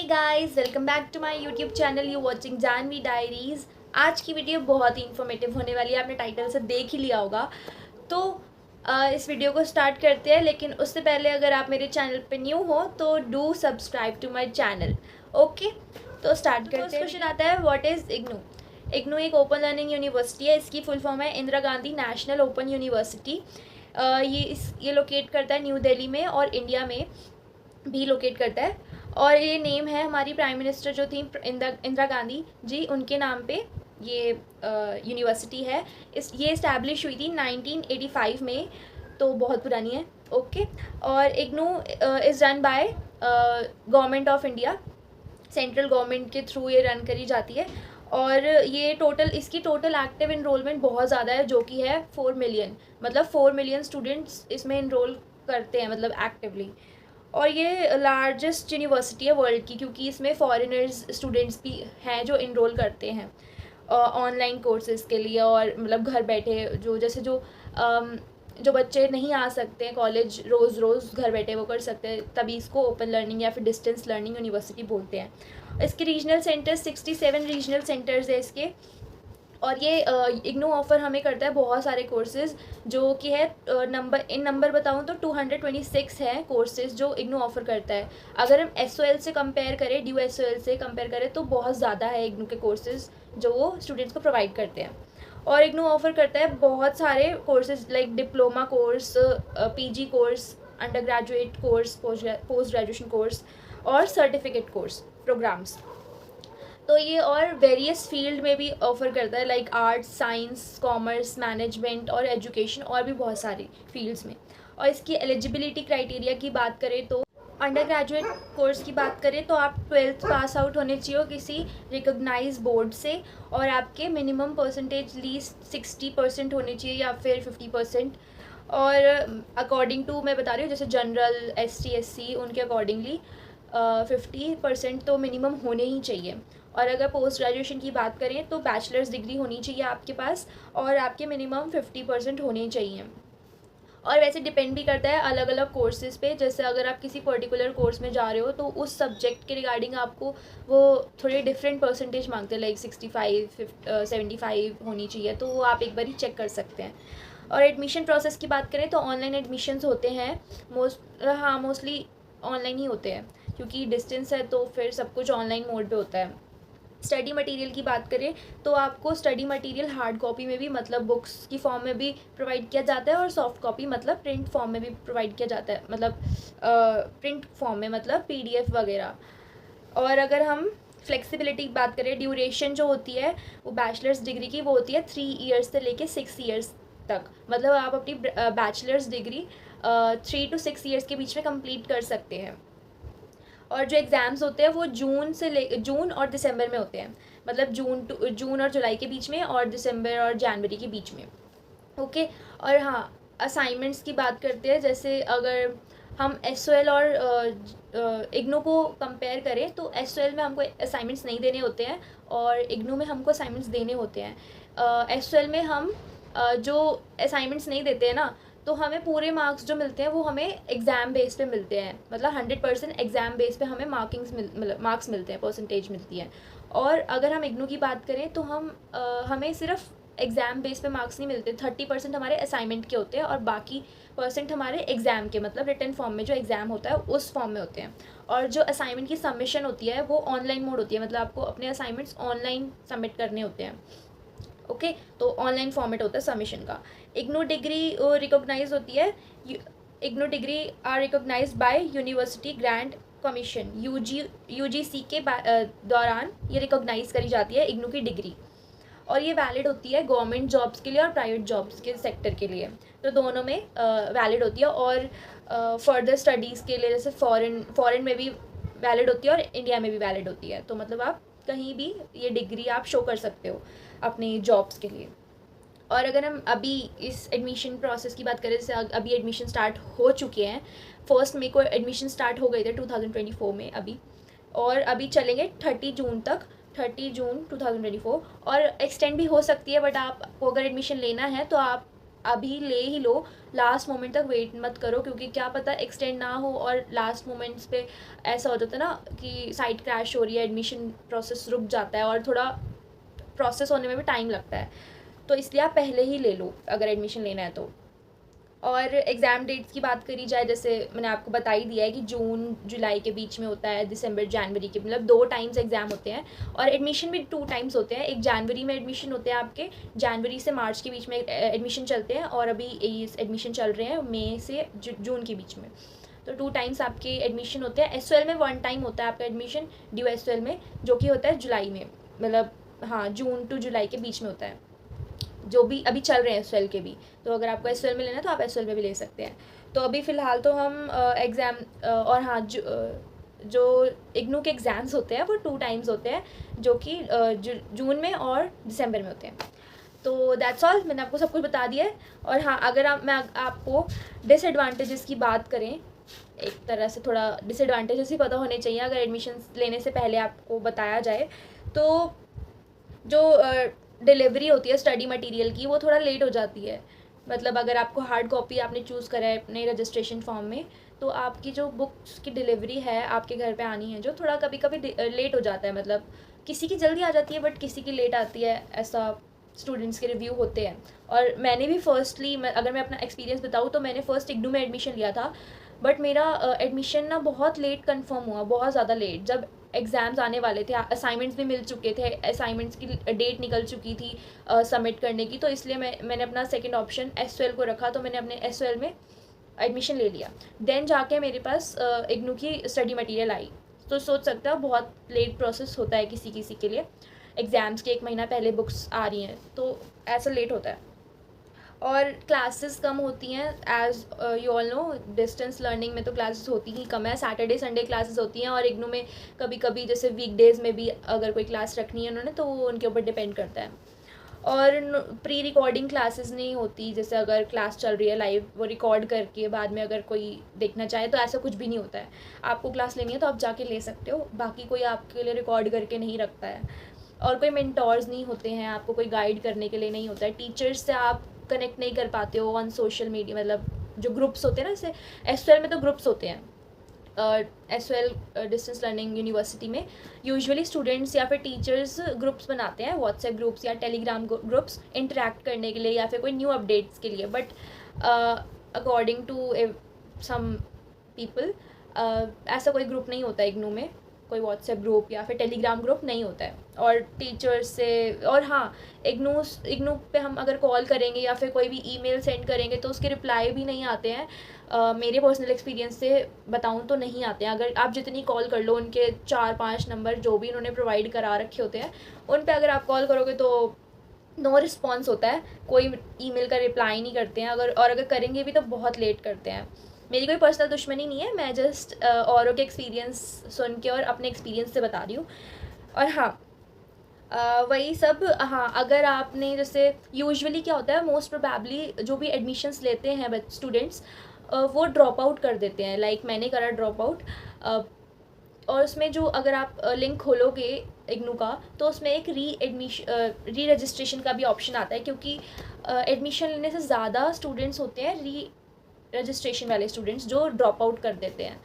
Guys, welcome back to my YouTube channel. You watching Janvi diaries. आज की video बहुत ही informative होने वाली है, आपने टाइटल से देख ही लिया होगा। तो इस वीडियो को स्टार्ट करते हैं, लेकिन उससे पहले अगर आप मेरे चैनल पे न्यू हो तो do subscribe to my channel. Okay, तो स्टार्ट करते हैं। क्वेश्चन आता है, व्हाट इज़ इग्नू। इग्नू एक ओपन लर्निंग यूनिवर्सिटी है। इसकी फुल फॉर्म है Indira Gandhi national open university. ये लोकेट करता है न्यू दिल्ली में और इंडिया में भी लोकेट करता है। और ये नेम है हमारी प्राइम मिनिस्टर जो थी इंदिरा गांधी जी, उनके नाम पे ये यूनिवर्सिटी है। ये इस्टेब्लिश हुई थी 1985 में, तो बहुत पुरानी है। ओके, और IGNOU is run by government of India. Central government के थ्रू ये रन करी जाती है। और ये इसकी टोटल एक्टिव इनरोलमेंट बहुत ज़्यादा है, जो कि है 4 मिलियन। मतलब 4 मिलियन स्टूडेंट्स इसमें इनरोल करते हैं, मतलब एक्टिवली। और ये लार्जेस्ट यूनिवर्सिटी है वर्ल्ड की, क्योंकि इसमें फॉरेनर्स स्टूडेंट्स भी हैं जो इनरोल करते हैं ऑनलाइन कोर्सेज़ के लिए। और मतलब घर बैठे जो बच्चे नहीं आ सकते हैं कॉलेज रोज़ घर बैठे, वो कर सकते हैं, तभी इसको ओपन लर्निंग या फिर डिस्टेंस लर्निंग यूनिवर्सिटी बोलते हैं। इसके रीजनल सेंटर्स 67 रीजनल सेंटर्स है इसके। और ये इग्नू ऑफ़र हमें करता है बहुत सारे कोर्सेज़, जो कि है नंबर बताऊँ तो 226 है कोर्सेज़ जो इग्नू ऑफ़र करता है। अगर हम SOL से कंपेयर करें, DUSOL से कंपेयर करें, तो बहुत ज़्यादा है इग्नू के कोर्सेज़ जो वो स्टूडेंट्स को प्रोवाइड करते हैं। और इग्नू ऑफ़र करता है बहुत सारे courses like diploma course, PG course, under graduate course, post graduation course और सर्टिफिकेट कोर्स प्रोग्राम्स। तो ये और वेरियस फील्ड में भी ऑफ़र करता है, like arts, science, commerce, management और एजुकेशन, और भी बहुत सारी फील्ड्स में। और इसकी एलिजिबिलिटी क्राइटेरिया की बात करें तो अंडर ग्रेजुएट कोर्स की बात करें तो आप 12th पास आउट होने चाहिए किसी रिकॉग्नाइज बोर्ड से, और आपके मिनिमम परसेंटेज लीस्ट 60% होने चाहिए या फिर 50%। और अकॉर्डिंग टू मैं बता रही हूँ, जैसे जनरल, ST SC, उनके अकॉर्डिंगली 50% तो मिनिमम होने ही चाहिए। और अगर पोस्ट ग्रेजुएशन की बात करें तो बैचलर्स डिग्री होनी चाहिए आपके पास, और आपके मिनिमम 50% होने चाहिए। और वैसे डिपेंड भी करता है अलग अलग कोर्सेज़ पे। जैसे अगर आप किसी पर्टिकुलर कोर्स में जा रहे हो तो उस सब्जेक्ट के रिगार्डिंग आपको वो थोड़े डिफरेंट परसेंटेज मांगते हैं, लाइक 65, 75 होनी चाहिए, तो वो आप एक बार ही चेक कर सकते हैं। और एडमिशन प्रोसेस की बात करें तो ऑनलाइन एडमिशन्स होते हैं मोस्टली ऑनलाइन ही होते हैं, क्योंकि डिस्टेंस है तो फिर सब कुछ ऑनलाइन मोड पे होता है। स्टडी मटेरियल की बात करें तो आपको स्टडी मटेरियल हार्ड कॉपी में भी, मतलब बुक्स की फॉर्म में भी प्रोवाइड किया जाता है, और सॉफ्ट कॉपी मतलब प्रिंट फॉर्म में भी प्रोवाइड किया जाता है, मतलब प्रिंट फॉर्म में मतलब PDF वगैरह। और अगर हम फ्लेक्सिबिलिटी की बात करें, ड्यूरेशन जो होती है वो बैचलर्स डिग्री की वो होती है 3 ईयर्स से लेके 6 ईयर्स तक। मतलब आप अपनी बैचलर्स डिग्री 3 to 6 ईयर्स के बीच में कंप्लीट कर सकते हैं। और जो एग्ज़ाम्स होते हैं वो जून और दिसंबर में होते हैं, मतलब जून और जुलाई के बीच में, और दिसंबर और जनवरी के बीच में। ओके, और हाँ, असाइनमेंट्स की बात करते हैं। जैसे अगर हम SOL और इग्नू को कंपेयर करें तो SOL में हमको असाइनमेंट्स नहीं देने होते हैं, और इग्नू में हमको असाइनमेंट्स देने होते हैं। SOL में हम जो असाइनमेंट्स नहीं देते हैं ना, तो हमें पूरे मार्क्स जो मिलते हैं वो हमें एग्ज़ाम बेस पे मिलते हैं, मतलब 100% एग्ज़ाम बेस पे हमें मार्क्स मिलते हैं, परसेंटेज मिलती है। और अगर हम इग्नू की बात करें तो हमें सिर्फ एग्ज़ाम बेस पे मार्क्स नहीं मिलते, 30% हमारे असाइनमेंट के होते हैं, और बाकी परसेंट हमारे एग्ज़ाम के, मतलब रिटन फॉर्म में जो एग्ज़ाम होता है उस फॉर्म में होते हैं। और जो असाइनमेंट की सबमिशन होती है वो ऑनलाइन मोड होती है, मतलब आपको अपने असाइनमेंट्स ऑनलाइन सबमिट करने होते हैं। ओके, तो ऑनलाइन फॉर्मेट होता है सबमिशन का। इग्नू डिग्री रिकॉग्नाइज होती है, IGNOU degree are recognise by university grant commission, UGC के दौरान ये रिकॉग्नाइज करी जाती है इग्नू की डिग्री। और ये वैलिड होती है गवर्नमेंट जॉब्स के लिए और प्राइवेट जॉब्स के सेक्टर के लिए, तो दोनों में वैलिड होती है। और फर्दर स्टडीज़ के लिए, जैसे फॉरेन में भी वैलिड होती है और इंडिया में भी वैलिड होती है, तो मतलब आप कहीं भी ये डिग्री आप शो कर सकते हो अपनी जॉब्स के लिए। और अगर हम अभी इस एडमिशन प्रोसेस की बात करें, जैसे अभी एडमिशन स्टार्ट हो चुके हैं, 1 मई को एडमिशन स्टार्ट हो गए थे 2024 में अभी, और अभी चलेंगे 30 जून तक, 30 जून 2024, और एक्सटेंड भी हो सकती है। बट आपको अगर एडमिशन लेना है तो आप अभी ले ही लो, लास्ट मोमेंट तक वेट मत करो, क्योंकि क्या पता एक्सटेंड ना हो और लास्ट मोमेंट्स पे ऐसा हो जाता है ना कि साइट क्रैश हो रही है, एडमिशन प्रोसेस रुक जाता है और थोड़ा प्रोसेस होने में भी टाइम लगता है। तो इसलिए आप पहले ही ले लो अगर एडमिशन लेना है तो। और एग्ज़ाम डेट्स की बात करी जाए, जैसे मैंने आपको बता ही दिया है कि जून जुलाई के बीच में होता है, दिसंबर जनवरी के, मतलब 2 टाइम्स एग्ज़ाम होते हैं। और एडमिशन भी 2 टाइम्स होते हैं, एक जनवरी में एडमिशन होते हैं आपके, जनवरी से मार्च के बीच में एडमिशन चलते हैं, और अभी एडमिशन चल रहे हैं मई से जून के बीच में। तो 2 टाइम्स आपके एडमिशन होते हैं। एसवाईएल में 1 टाइम होता है आपका एडमिशन ड्यू एसवाईएल में, जो कि होता है जुलाई में, मतलब हाँ जून टू जुलाई के बीच में होता है, जो भी अभी चल रहे हैं एसवाईएल के भी। तो अगर आपको एसवाईएल में लेना है तो आप एसवाईएल में भी ले सकते हैं। तो अभी फ़िलहाल तो हम एग्ज़ाम और हाँ जो इग्नू के एग्ज़ाम्स होते हैं वो 2 टाइम्स होते हैं, जो कि जून में और दिसंबर में होते हैं। तो दैट्स ऑल, मैंने आपको सब कुछ बता दिया है। और हाँ, अगर आपको डिसएडवांटेजेस की बात करें, एक तरह से थोड़ा डिसएडवांटेजेस ही पता होने चाहिए अगर एडमिशन लेने से पहले आपको बताया जाए। तो जो डिलीवरी होती है स्टडी मटेरियल की, वो थोड़ा लेट हो जाती है। मतलब अगर आपको हार्ड कॉपी आपने चूज़ करा है अपने रजिस्ट्रेशन फॉर्म में, तो आपकी जो बुक्स की डिलीवरी है आपके घर पे आनी है, जो थोड़ा कभी कभी लेट हो जाता है। मतलब किसी की जल्दी आ जाती है बट किसी की लेट आती है, ऐसा स्टूडेंट्स के रिव्यू होते हैं। और मैंने भी अगर मैं अपना एक्सपीरियंस बताऊँ तो मैंने फ़र्स्ट इग्नू में एडमिशन लिया था, बट मेरा एडमिशन ना बहुत लेट कंफर्म हुआ, बहुत ज़्यादा लेट। जब एग्ज़ाम्स आने वाले थे, असाइनमेंट्स भी मिल चुके थे, असाइनमेंट्स की डेट निकल चुकी थी सबमिट करने की, तो इसलिए मैंने अपना सेकंड ऑप्शन एसवाईएल को रखा। तो मैंने अपने एसवाईएल में एडमिशन ले लिया, देन जाके मेरे पास इग्नू की स्टडी मटेरियल आई। तो सोच सकते हो बहुत लेट प्रोसेस होता है किसी किसी के लिए, एग्ज़ाम्स के 1 महीना पहले बुक्स आ रही हैं, तो ऐसा लेट होता है। और क्लासेस कम होती हैं, as you all know, distance learning में तो क्लासेस होती ही कम है। सैटरडे संडे क्लासेस होती हैं, और इग्नू में कभी कभी जैसे वीकडेज़ में भी अगर कोई क्लास रखनी है उन्होंने, तो वो उनके ऊपर डिपेंड करता है। और प्री रिकॉर्डिंग क्लासेस नहीं होती, जैसे अगर क्लास चल रही है लाइव, वो रिकॉर्ड करके बाद में अगर कोई देखना चाहे, तो ऐसा कुछ भी नहीं होता है। आपको क्लास लेनी है तो आप जाके ले सकते हो, बाकी कोई आपके लिए रिकॉर्ड करके नहीं रखता है। और कोई मेंटोर्स नहीं होते हैं, आपको कोई गाइड करने के लिए नहीं होता है। टीचर्स से आप कनेक्ट नहीं कर पाते हो ऑन सोशल मीडिया, मतलब जो ग्रुप्स होते हैं ना, जैसे एसवाईएल में तो ग्रुप्स होते हैं। एसवाईएल डिस्टेंस लर्निंग यूनिवर्सिटी में यूजुअली स्टूडेंट्स या फिर टीचर्स ग्रुप्स बनाते हैं, व्हाट्सएप ग्रुप्स या टेलीग्राम ग्रुप्स, इंटरेक्ट करने के लिए या फिर कोई न्यू अपडेट्स के लिए। But according to some people, ऐसा कोई ग्रुप नहीं होता इग्नू में, कोई व्हाट्सएप ग्रुप या फिर टेलीग्राम ग्रुप नहीं होता है। और टीचर्स से, और हाँ, इग्नू पे हम अगर कॉल करेंगे या फिर कोई भी ईमेल सेंड करेंगे तो उसके रिप्लाई भी नहीं आते हैं। मेरे पर्सनल एक्सपीरियंस से बताऊँ तो नहीं आते हैं। अगर आप जितनी कॉल कर लो, उनके 4-5 नंबर जो भी उन्होंने प्रोवाइड करा रखे होते हैं, उन पे अगर आप कॉल करोगे तो नो रिस्पॉन्स होता है, कोई ईमेल का रिप्लाई नहीं करते हैं। अगर करेंगे भी तो बहुत लेट करते हैं। मेरी कोई पर्सनल दुश्मनी नहीं है, मैं जस्ट औरों के एक्सपीरियंस सुन के और अपने एक्सपीरियंस से बता रही हूँ। और हाँ, वही सब। हाँ, अगर आपने जैसे यूजुअली क्या होता है, मोस्ट प्रोबेबली जो भी एडमिशन्स लेते हैं स्टूडेंट्स, वो ड्रॉप आउट कर देते हैं। लाइक मैंने करा ड्रॉप आउट। और उसमें जो अगर आप लिंक खोलोगे इग्नू का, तो उसमें एक री रजिस्ट्रेशन का भी ऑप्शन आता है, क्योंकि एडमिशन लेने से ज़्यादा स्टूडेंट्स होते हैं री रजिस्ट्रेशन वाले स्टूडेंट्स जो ड्रॉप आउट कर देते हैं।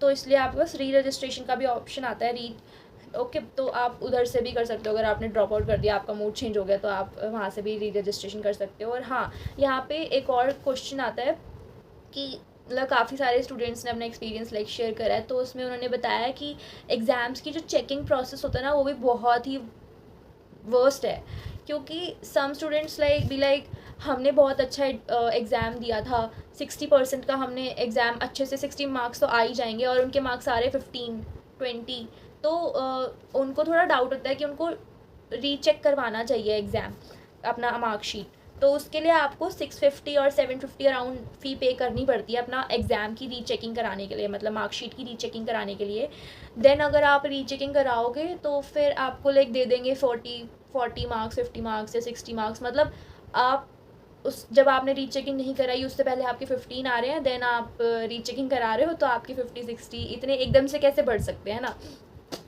तो इसलिए आपके पास री रजिस्ट्रेशन का भी ऑप्शन आता है। ओके, तो आप उधर से भी कर सकते हो। अगर आपने ड्रॉप आउट कर दिया, आपका मूड चेंज हो गया, तो आप वहाँ से भी री रजिस्ट्रेशन कर सकते हो। और हाँ, यहाँ पे एक और क्वेश्चन आता है कि मतलब काफ़ी सारे स्टूडेंट्स ने अपना एक्सपीरियंस लाइक शेयर करा है, तो उसमें उन्होंने बताया कि एग्ज़ाम्स की जो चेकिंग प्रोसेस होता है ना, वो भी बहुत ही वर्स्ट है। क्योंकि सम स्टूडेंट्स लाइक हमने बहुत अच्छा एग्ज़ाम दिया था, 60% का हमने एग्ज़ाम अच्छे से, 60 मार्क्स तो आ ही जाएंगे, और उनके मार्क्स आ रहे 15-20, तो उनको थोड़ा डाउट होता है कि उनको रीचेक करवाना चाहिए एग्ज़ाम, अपना मार्कशीट। तो उसके लिए आपको 650 और 750 अराउंड फ़ी पे करनी पड़ती है अपना एग्ज़ाम की रीचेकिंग कराने के लिए, मतलब मार्कशीट की रीचेकिंग कराने के लिए। देन अगर आप रीचेकिंग कराओगे तो फिर आपको लाइक दे देंगे 40 मार्क्स, 50 मार्क्स या 60 मार्क्स। मतलब आप जब आपने रीचेकिंग नहीं कराई, उससे पहले आपके 15 आ रहे हैं, देन आप रीचेकिंग करा रहे हो, तो आपके 50-60 इतने एकदम से कैसे बढ़ सकते हैं ना।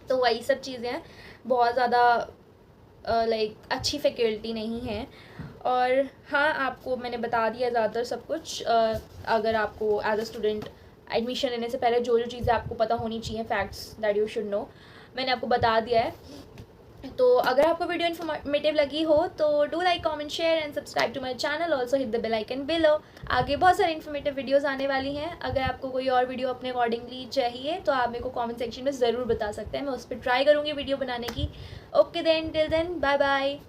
तो वही सब चीज़ें हैं, बहुत ज़्यादा लाइक अच्छी फैकल्टी नहीं है। और हाँ, आपको मैंने बता दिया ज़्यादातर सब कुछ। अगर आपको एज अ स्टूडेंट एडमिशन लेने से पहले जो जो चीज़ें आपको पता होनी चाहिए, facts that you should know, मैंने आपको बता दिया है। तो अगर आपको वीडियो इन्फॉर्मेटिव लगी हो तो do like, comment, share and subscribe to my channel. Also hit the bell icon below. आगे बहुत सारी इन्फॉर्मेटिव वीडियोस आने वाली हैं। अगर आपको कोई और वीडियो अपने अकॉर्डिंगली चाहिए तो आप मेरे को कमेंट सेक्शन में ज़रूर बता सकते हैं, मैं उस पर ट्राई करूँगी वीडियो बनाने की। Okay then, till then, bye bye.